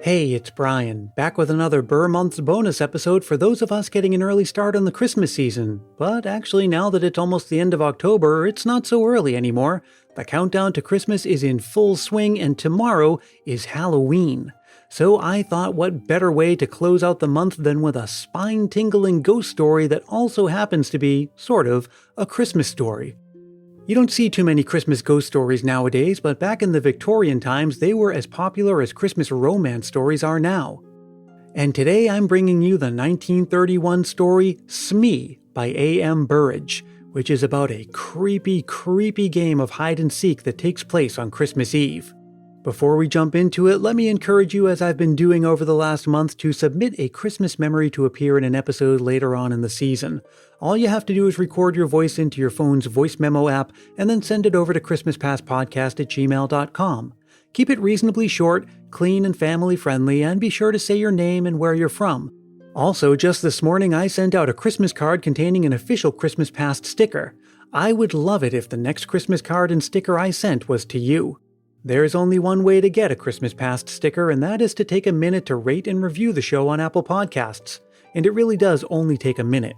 Hey, it's Brian, back with another Ber Months Bonus episode for those of us getting an early start on the Christmas season. But actually, now that it's almost the end of October, it's not so early anymore. The countdown to Christmas is in full swing, and tomorrow is Halloween. So I thought, what better way to close out the month than with a spine-tingling ghost story that also happens to be, sort of, a Christmas story. You don't see too many Christmas ghost stories nowadays, but back in the Victorian times, they were as popular as Christmas romance stories are now. And today I'm bringing you the 1931 story Smee by A.M. Burrage, which is about a creepy game of hide-and-seek that takes place on Christmas Eve. Before we jump into it, let me encourage you, as I've been doing over the last month, to submit a Christmas memory to appear in an episode later on in the season. All you have to do is record your voice into your phone's voice memo app and then send it over to christmaspastpodcast@gmail.com. Keep it reasonably short, clean and family friendly, and be sure to say your name and where you're from. Also, just this morning I sent out a Christmas card containing an official Christmas Past sticker. I would love it if the next Christmas card and sticker I sent was to you. There's only one way to get a Christmas Past sticker, and that is to take a minute to rate and review the show on Apple Podcasts. And it really does only take a minute.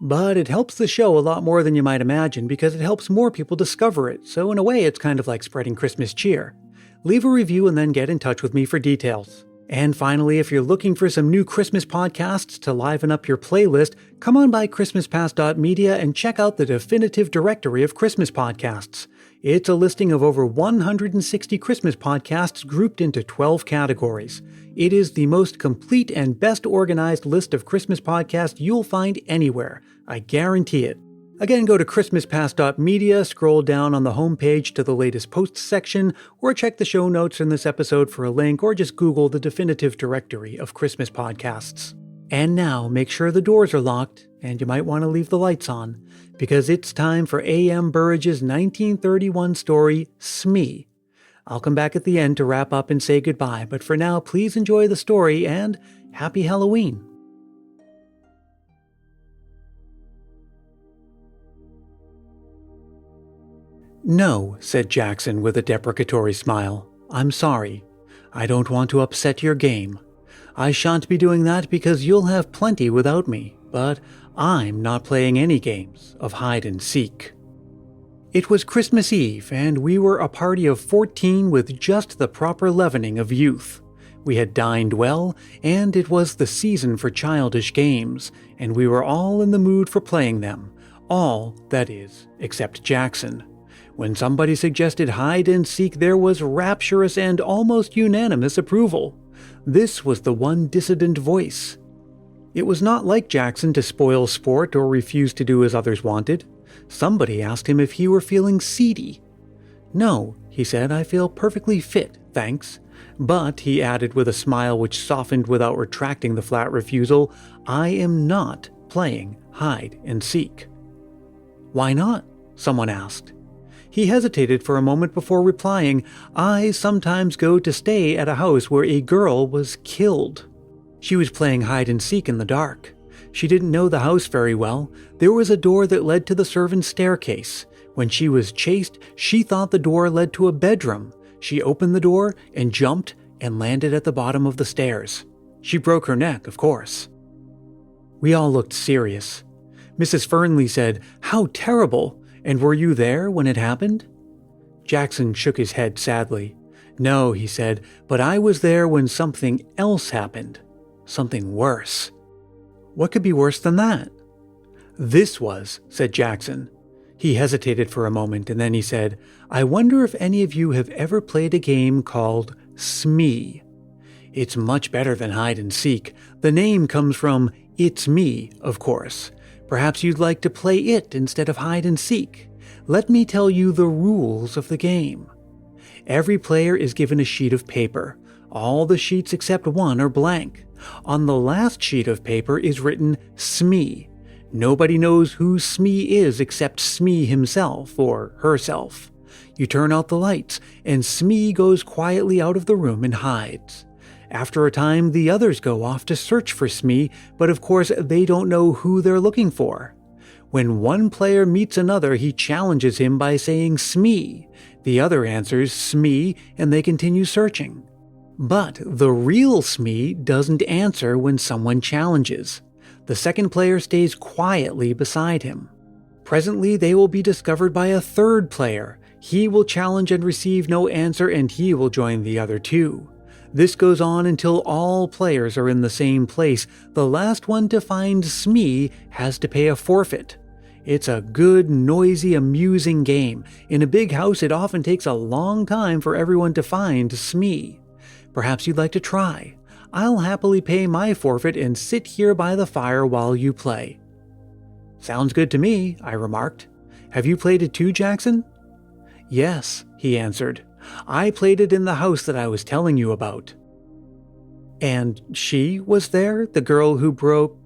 But it helps the show a lot more than you might imagine because it helps more people discover it, so in a way it's kind of like spreading Christmas cheer. Leave a review and then get in touch with me for details. And finally, if you're looking for some new Christmas podcasts to liven up your playlist, come on by christmaspast.media and check out the definitive directory of Christmas podcasts. It's a listing of over 160 Christmas podcasts grouped into 12 categories. It is the most complete and best organized list of Christmas podcasts you'll find anywhere. I guarantee it. Again, go to christmaspast.media, scroll down on the homepage to the latest posts section, or check the show notes in this episode for a link, or just Google the definitive directory of Christmas podcasts. And now, make sure the doors are locked, and you might want to leave the lights on, because it's time for A.M. Burrage's 1931 story, Smee. I'll come back at the end to wrap up and say goodbye, but for now, please enjoy the story, and Happy Halloween! "No," said Jackson with a deprecatory smile. "I'm sorry. I don't want to upset your game. I shan't be doing that because you'll have plenty without me, but I'm not playing any games of hide-and-seek." It was Christmas Eve, and we were a party of 14 with just the proper leavening of youth. We had dined well, and it was the season for childish games, and we were all in the mood for playing them. All, that is, except Jackson. When somebody suggested hide-and-seek, there was rapturous and almost unanimous approval. This was the one dissident voice. It was not like Jackson to spoil sport or refuse to do as others wanted. Somebody asked him if he were feeling seedy. "No," he said, "I feel perfectly fit, thanks. But," he added with a smile which softened without retracting the flat refusal, "I am not playing hide-and-seek." "Why not?" someone asked. He hesitated for a moment before replying, "I sometimes go to stay at a house where a girl was killed." She was playing hide-and-seek in the dark. She didn't know the house very well. There was a door that led to the servants' staircase. When she was chased, she thought the door led to a bedroom. She opened the door and jumped and landed at the bottom of the stairs. She broke her neck, of course. We all looked serious. Mrs. Fernley said, "How terrible! And were you there when it happened?" Jackson shook his head sadly. "No," he said, "but I was there when something else happened. Something worse." "What could be worse than that?" "This was," said Jackson. He hesitated for a moment, and then he said, "I wonder if any of you have ever played a game called Smee. It's much better than hide-and-seek. The name comes from It's Me, of course. Perhaps you'd like to play it instead of hide-and-seek. Let me tell you the rules of the game. Every player is given a sheet of paper. All the sheets except one are blank. On the last sheet of paper is written Smee. Nobody knows who Smee is except Smee himself or herself. You turn out the lights, and Smee goes quietly out of the room and hides. After a time, the others go off to search for Smee, but of course they don't know who they're looking for. When one player meets another, he challenges him by saying Smee. The other answers Smee, and they continue searching. But the real Smee doesn't answer when someone challenges. The second player stays quietly beside him. Presently, they will be discovered by a third player. He will challenge and receive no answer, and he will join the other two. This goes on until all players are in the same place. The last one to find Smee has to pay a forfeit. It's a good, noisy, amusing game. In a big house, it often takes a long time for everyone to find Smee. Perhaps you'd like to try. I'll happily pay my forfeit and sit here by the fire while you play. Sounds good to me, I remarked. Have you played it too, Jackson? Yes, he answered. I played it in the house that I was telling you about. And she was there, the girl who broke...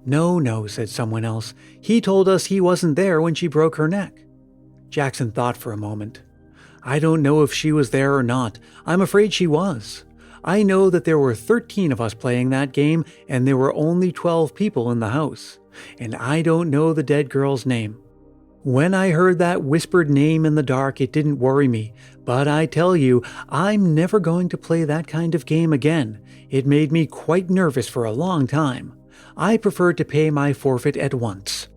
No, said someone else. He told us he wasn't there when she broke her neck. Jackson thought for a moment. I don't know if she was there or not. I'm afraid she was. I know that there were 13 of us playing that game, and there were only 12 people in the house. And I don't know the dead girl's name. When I heard that whispered name in the dark, it didn't worry me. But I tell you, I'm never going to play that kind of game again. It made me quite nervous for a long time. I preferred to pay my forfeit at once.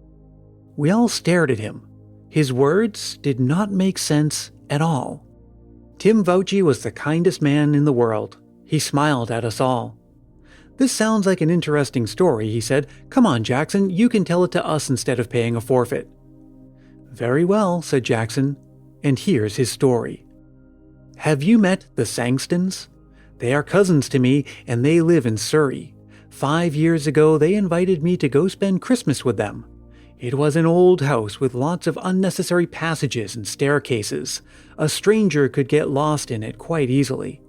We all stared at him. His words did not make sense at all. Tim Vouchy was the kindest man in the world. He smiled at us all. This sounds like an interesting story, he said. Come on, Jackson, you can tell it to us instead of paying a forfeit. Very well, said Jackson, and here's his story. Have you met the Sangstons? They are cousins to me, and they live in Surrey. 5 years ago, they invited me to go spend Christmas with them. It was an old house with lots of unnecessary passages and staircases. A stranger could get lost in it quite easily.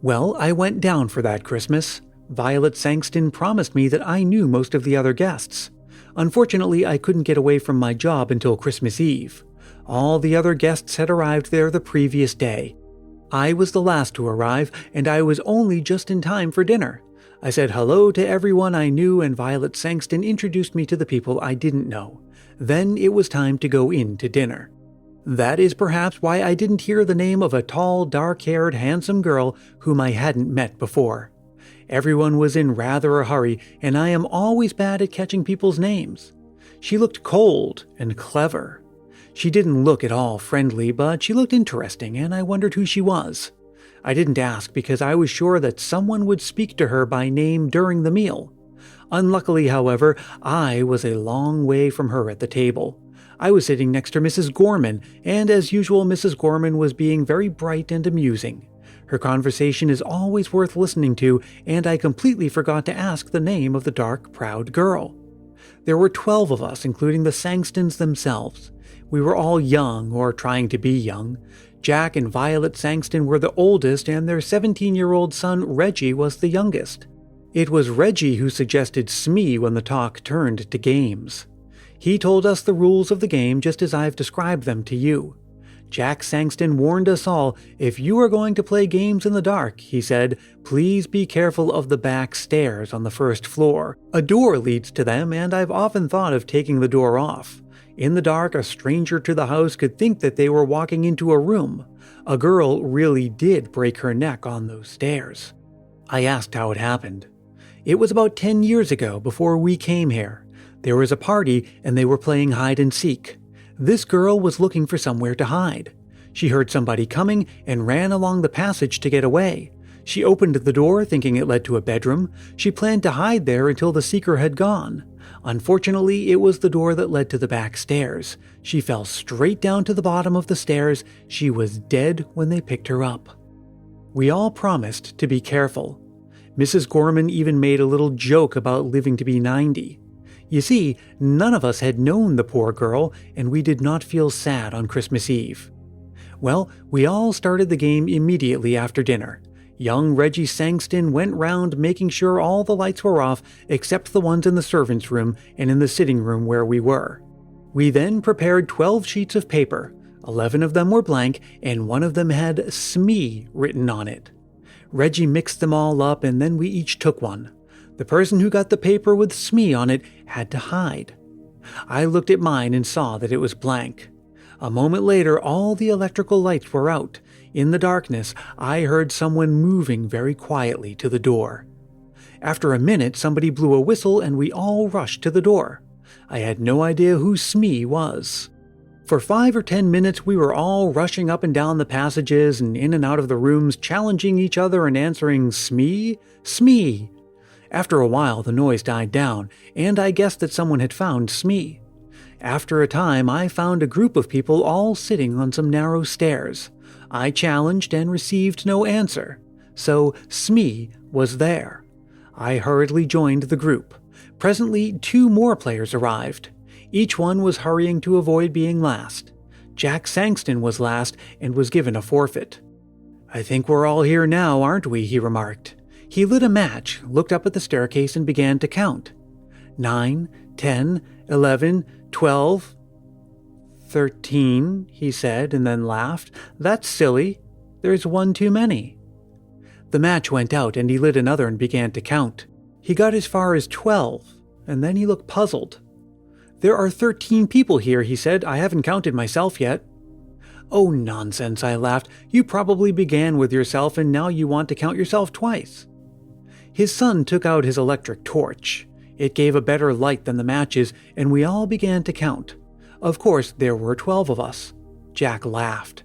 Well, I went down for that Christmas. Violet Sangston promised me that I knew most of the other guests. Unfortunately, I couldn't get away from my job until Christmas Eve. All the other guests had arrived there the previous day. I was the last to arrive, and I was only just in time for dinner. I said hello to everyone I knew, and Violet Sangston introduced me to the people I didn't know. Then it was time to go in to dinner. That is perhaps why I didn't hear the name of a tall, dark-haired, handsome girl whom I hadn't met before. Everyone was in rather a hurry, and I am always bad at catching people's names. She looked cold and clever. She didn't look at all friendly, but she looked interesting, and I wondered who she was. I didn't ask because I was sure that someone would speak to her by name during the meal. Unluckily, however, I was a long way from her at the table. I was sitting next to Mrs. Gorman, and as usual, Mrs. Gorman was being very bright and amusing. Her conversation is always worth listening to, and I completely forgot to ask the name of the dark, proud girl. There were 12 of us, including the Sangstons themselves. We were all young, or trying to be young. Jack and Violet Sangston were the oldest, and their 17-year-old son, Reggie, was the youngest. It was Reggie who suggested Smee when the talk turned to games. He told us the rules of the game just as I've described them to you. Jack Sangston warned us all, if you are going to play games in the dark, he said, please be careful of the back stairs on the first floor. A door leads to them, and I've often thought of taking the door off. In the dark, a stranger to the house could think that they were walking into a room. A girl really did break her neck on those stairs. I asked how it happened. It was about 10 years ago, before we came here. There was a party, and they were playing hide and seek. This girl was looking for somewhere to hide. She heard somebody coming and ran along the passage to get away. She opened the door thinking it led to a bedroom. She planned to hide there until the seeker had gone. Unfortunately, it was the door that led to the back stairs. She fell straight down to the bottom of the stairs. She was dead when they picked her up. We all promised to be careful. Mrs. Gorman even made a little joke about living to be 90. You see, none of us had known the poor girl, and we did not feel sad on Christmas Eve. Well, we all started the game immediately after dinner. Young Reggie Sangston went round making sure all the lights were off except the ones in the servants' room and in the sitting room where we were. We then prepared 12 sheets of paper. 11 of them were blank, and one of them had Smee written on it. Reggie mixed them all up, and then we each took one. The person who got the paper with Smee on it had to hide. I looked at mine and saw that it was blank. A moment later, all the electrical lights were out. In the darkness, I heard someone moving very quietly to the door. After a minute, somebody blew a whistle and we all rushed to the door. I had no idea who Smee was. For 5 or 10 minutes, we were all rushing up and down the passages and in and out of the rooms, challenging each other and answering, "Smee? Smee?" After a while, the noise died down, and I guessed that someone had found Smee. After a time, I found a group of people all sitting on some narrow stairs. I challenged and received no answer. So Smee was there. I hurriedly joined the group. Presently, 2 more players arrived. Each one was hurrying to avoid being last. Jack Sangston was last and was given a forfeit. "I think we're all here now, aren't we?" he remarked. He lit a match, looked up at the staircase and began to count. 9, 10, 11, 12, 13, he said, and then laughed. "That's silly. There's one too many." The match went out and he lit another and began to count. He got as far as 12, and then he looked puzzled. "There are 13 people here," he said. "I haven't counted myself yet." "Oh, nonsense," I laughed. "You probably began with yourself and now you want to count yourself twice." His son took out his electric torch. It gave a better light than the matches, and we all began to count. Of course, there were 12 of us. Jack laughed.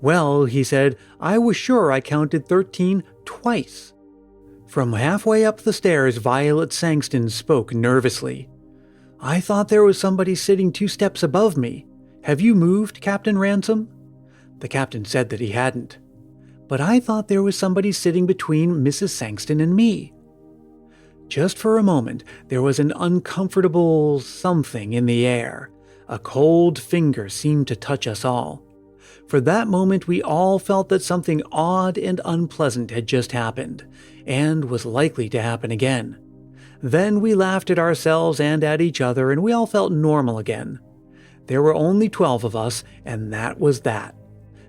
"Well," he said, "I was sure I counted 13 twice." From halfway up the stairs, Violet Sangston spoke nervously. "I thought there was somebody sitting 2 steps above me. Have you moved, Captain Ransom?" The captain said that he hadn't. "But I thought there was somebody sitting between Mrs. Sangston and me." Just for a moment, there was an uncomfortable something in the air. A cold finger seemed to touch us all. For that moment, we all felt that something odd and unpleasant had just happened, and was likely to happen again. Then we laughed at ourselves and at each other, and we all felt normal again. There were only 12 of us, and that was that.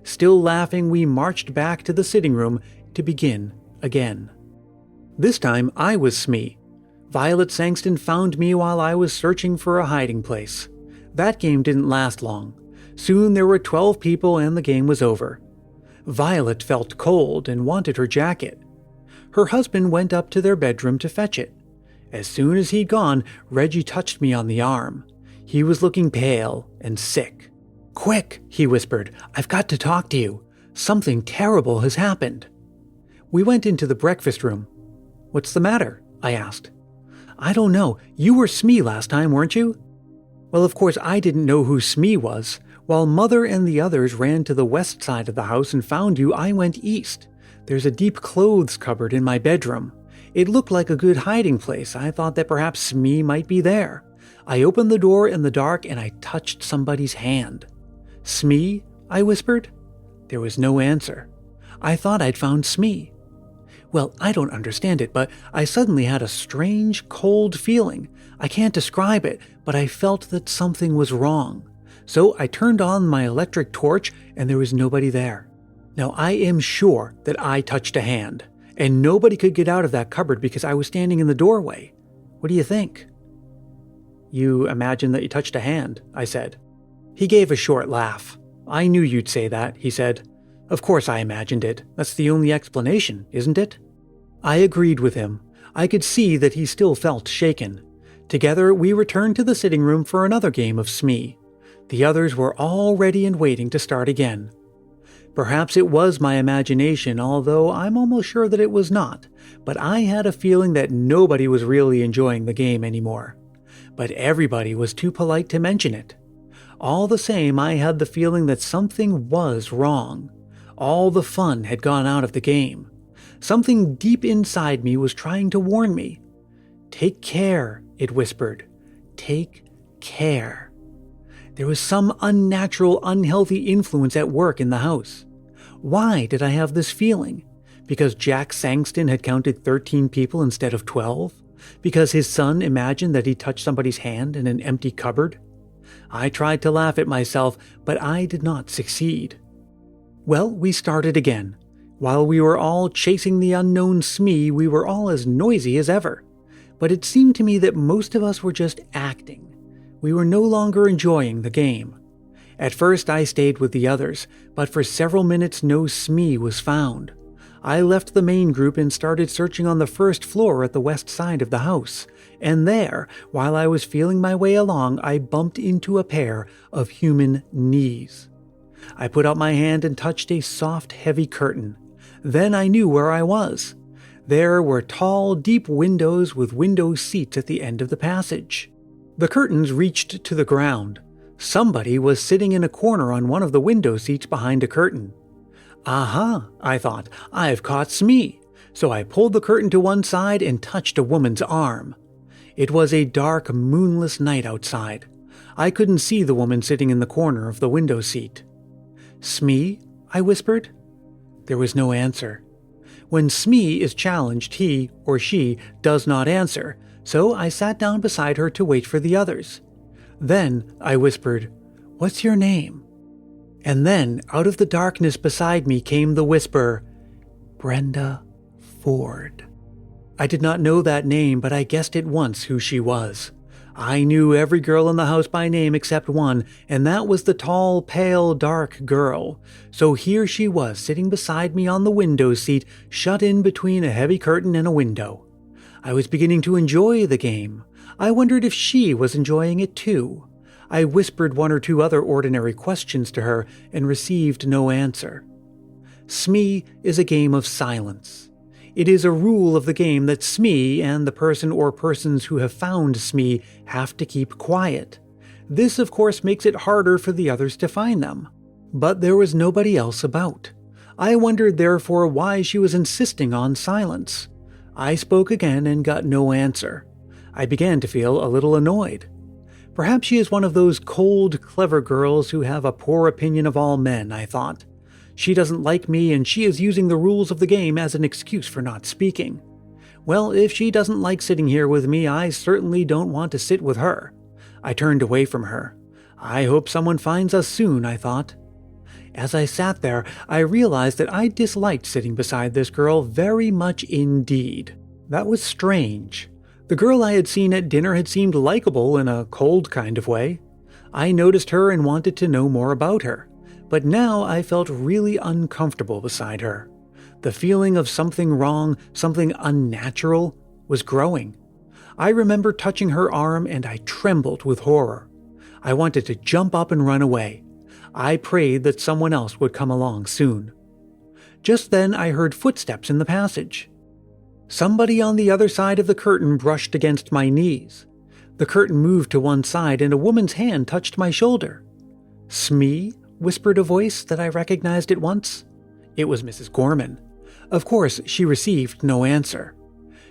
Still laughing, we marched back to the sitting room to begin again. This time, I was Smee. Violet Sangston found me while I was searching for a hiding place. That game didn't last long. Soon there were 12 people and the game was over. Violet felt cold and wanted her jacket. Her husband went up to their bedroom to fetch it. As soon as he'd gone, Reggie touched me on the arm. He was looking pale and sick. "Quick," he whispered, "I've got to talk to you. Something terrible has happened." We went into the breakfast room. "What's the matter?" I asked. "I don't know. You were Smee last time, weren't you?" Well, of course, I didn't know who Smee was. While Mother and the others ran to the west side of the house and found you, I went east. There's a deep clothes cupboard in my bedroom. It looked like a good hiding place. I thought that perhaps Smee might be there. I opened the door in the dark and I touched somebody's hand. "Smee?" I whispered. There was no answer. I thought I'd found Smee. Well, I don't understand it, but I suddenly had a strange, cold feeling. I can't describe it, but I felt that something was wrong. So I turned on my electric torch and there was nobody there. Now I am sure that I touched a hand, and nobody could get out of that cupboard because I was standing in the doorway. What do you think? "You imagine that you touched a hand," I said. He gave a short laugh. "I knew you'd say that," he said. "Of course I imagined it. That's the only explanation, isn't it?" I agreed with him. I could see that he still felt shaken. Together, we returned to the sitting room for another game of Smee. The others were all ready and waiting to start again. Perhaps it was my imagination, although I'm almost sure that it was not, but I had a feeling that nobody was really enjoying the game anymore. But everybody was too polite to mention it. All the same, I had the feeling that something was wrong. All the fun had gone out of the game. Something deep inside me was trying to warn me. "Take care," it whispered. "Take care." There was some unnatural, unhealthy influence at work in the house. Why did I have this feeling? Because Jack Sangston had counted 13 people instead of 12? Because his son imagined that he touched somebody's hand in an empty cupboard? I tried to laugh at myself, but I did not succeed. Well, we started again. While we were all chasing the unknown Smee, we were all as noisy as ever. But it seemed to me that most of us were just acting. We were no longer enjoying the game. At first I stayed with the others, but for several minutes no Smee was found. I left the main group and started searching on the first floor at the west side of the house. And there, while I was feeling my way along, I bumped into a pair of human knees. I put out my hand and touched a soft, heavy curtain. Then I knew where I was. There were tall, deep windows with window seats at the end of the passage. The curtains reached to the ground. Somebody was sitting in a corner on one of the window seats behind a curtain. Aha, I thought, I've caught Smee. So I pulled the curtain to one side and touched a woman's arm. It was a dark, moonless night outside. I couldn't see the woman sitting in the corner of the window seat. Smee? I whispered. There was no answer. When Smee is challenged, he or she does not answer, so I sat down beside her to wait for the others. Then I whispered, "What's your name?" And then, out of the darkness beside me came the whisper, "Brenda Ford." I did not know that name, but I guessed at once who she was. I knew every girl in the house by name except one, and that was the tall, pale, dark girl. So here she was, sitting beside me on the window seat, shut in between a heavy curtain and a window. I was beginning to enjoy the game. I wondered if she was enjoying it too. I whispered one or two other ordinary questions to her and received no answer. Smee is a game of silence. It is a rule of the game that Smee and the person or persons who have found Smee have to keep quiet. This, of course, makes it harder for the others to find them. But there was nobody else about. I wondered, therefore, why she was insisting on silence. I spoke again and got no answer. I began to feel a little annoyed. Perhaps she is one of those cold, clever girls who have a poor opinion of all men, I thought. She doesn't like me, and she is using the rules of the game as an excuse for not speaking. Well, if she doesn't like sitting here with me, I certainly don't want to sit with her. I turned away from her. I hope someone finds us soon, I thought. As I sat there, I realized that I disliked sitting beside this girl very much indeed. That was strange. The girl I had seen at dinner had seemed likable in a cold kind of way. I noticed her and wanted to know more about her. But now I felt really uncomfortable beside her. The feeling of something wrong, something unnatural, was growing. I remember touching her arm and I trembled with horror. I wanted to jump up and run away. I prayed that someone else would come along soon. Just then I heard footsteps in the passage. Somebody on the other side of the curtain brushed against my knees. The curtain moved to one side and a woman's hand touched my shoulder. "Smee?" whispered a voice that I recognized at once. It was Mrs. Gorman. Of course, she received no answer.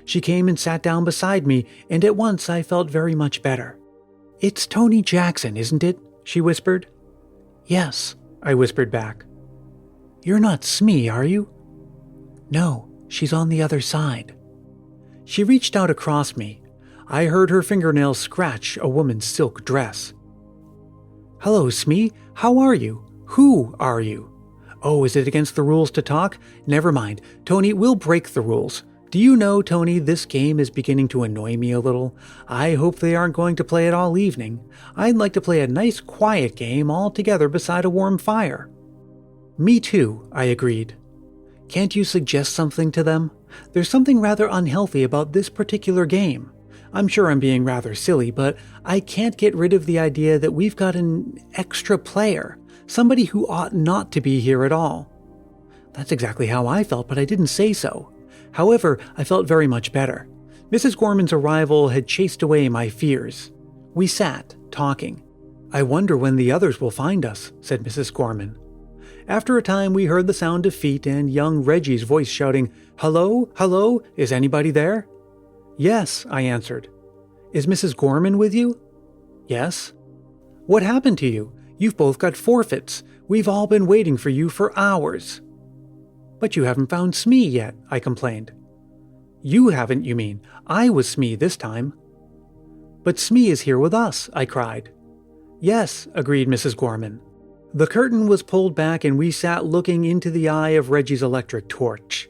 She came and sat down beside me, and at once I felt very much better. "It's Tony Jackson, isn't it?" she whispered. "Yes," I whispered back. "You're not Smee, are you?" "No, she's on the other side." She reached out across me. I heard her fingernails scratch a woman's silk dress. "Hello, Smee. How are you? Who are you? Oh, is it against the rules to talk? Never mind. Tony, we'll break the rules. Do you know, Tony, this game is beginning to annoy me a little. I hope they aren't going to play it all evening. I'd like to play a nice, quiet game all together beside a warm fire." "Me too," I agreed. "Can't you suggest something to them? There's something rather unhealthy about this particular game. I'm sure I'm being rather silly, but I can't get rid of the idea that we've got an extra player, somebody who ought not to be here at all." That's exactly how I felt, but I didn't say so. However, I felt very much better. Mrs. Gorman's arrival had chased away my fears. We sat, talking. "I wonder when the others will find us," said Mrs. Gorman. After a time, we heard the sound of feet and young Reggie's voice shouting, "Hello, hello, is anybody there?" "Yes," I answered. "Is Mrs. Gorman with you?" "Yes." "What happened to you? You've both got forfeits. We've all been waiting for you for hours." "But you haven't found Smee yet," I complained. "You haven't, you mean. I was Smee this time." "But Smee is here with us," I cried. "Yes," agreed Mrs. Gorman. The curtain was pulled back and we sat looking into the eye of Reggie's electric torch.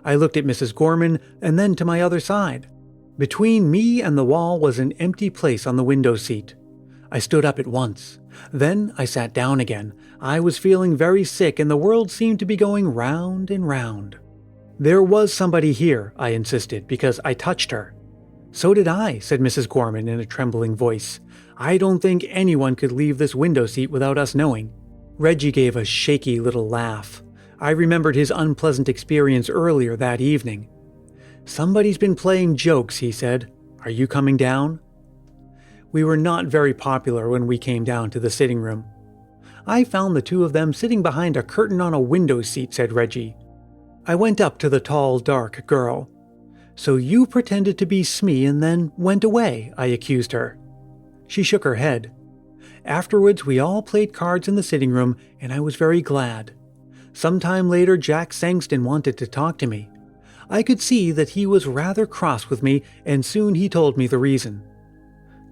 I looked at Mrs. Gorman and then to my other side. Between me and the wall was an empty place on the window seat. I stood up at once. Then I sat down again. I was feeling very sick and the world seemed to be going round and round. There was somebody here, I insisted, because I touched her. So did I, said Mrs. Gorman in a trembling voice. I don't think anyone could leave this window seat without us knowing. Reggie gave a shaky little laugh. I remembered his unpleasant experience earlier that evening. Somebody's been playing jokes, he said. Are you coming down? We were not very popular when we came down to the sitting room. I found the two of them sitting behind a curtain on a window seat, said Reggie. I went up to the tall, dark girl. So you pretended to be Smee and then went away, I accused her. She shook her head. Afterwards, we all played cards in the sitting room, and I was very glad. Sometime later, Jack Sangston wanted to talk to me. I could see that he was rather cross with me, and soon he told me the reason.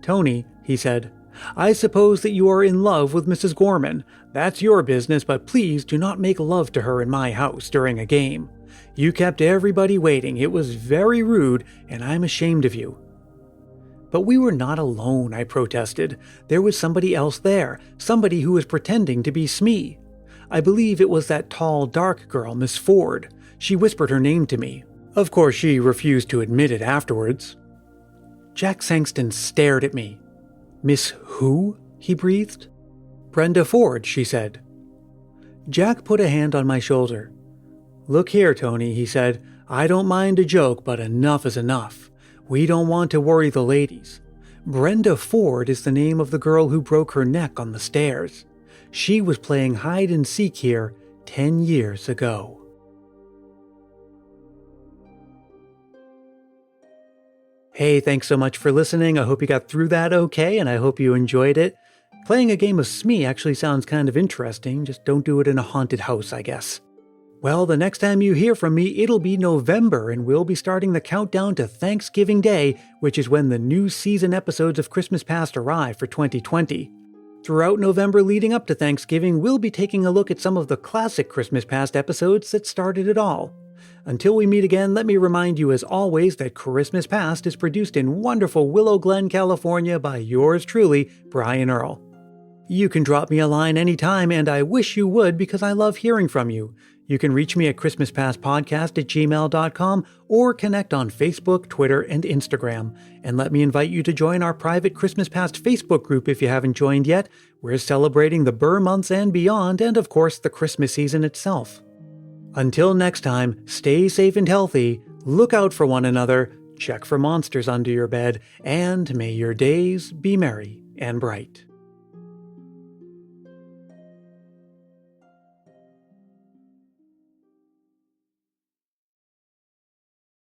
Tony, he said, I suppose that you are in love with Mrs. Gorman. That's your business, but please do not make love to her in my house during a game. You kept everybody waiting. It was very rude, and I'm ashamed of you. But we were not alone, I protested. There was somebody else there, somebody who was pretending to be Smee. I believe it was that tall, dark girl, Miss Ford. She whispered her name to me. Of course, she refused to admit it afterwards. Jack Sangston stared at me. Miss who? He breathed. Brenda Ford, she said. Jack put a hand on my shoulder. Look here, Tony, he said. I don't mind a joke, but enough is enough. We don't want to worry the ladies. Brenda Ford is the name of the girl who broke her neck on the stairs. She was playing hide and seek here 10 years ago. Hey, thanks so much for listening. I hope you got through that okay, and I hope you enjoyed it. Playing a game of Smee actually sounds kind of interesting. Just don't do it in a haunted house, I guess. Well, the next time you hear from me, it'll be November, and we'll be starting the countdown to Thanksgiving Day, which is when the new season episodes of Christmas Past arrive for 2020. Throughout November leading up to Thanksgiving, we'll be taking a look at some of the classic Christmas Past episodes that started it all. Until we meet again, let me remind you as always that Christmas Past is produced in wonderful Willow Glen, California by yours truly, Brian Earl. You can drop me a line anytime, and I wish you would because I love hearing from you. You can reach me at christmaspastpodcast@gmail.com or connect on Facebook, Twitter, and Instagram. And let me invite you to join our private Christmas Past Facebook group if you haven't joined yet. We're celebrating the Ber Months and beyond, and of course the Christmas season itself. Until next time, stay safe and healthy, look out for one another, check for monsters under your bed, and may your days be merry and bright.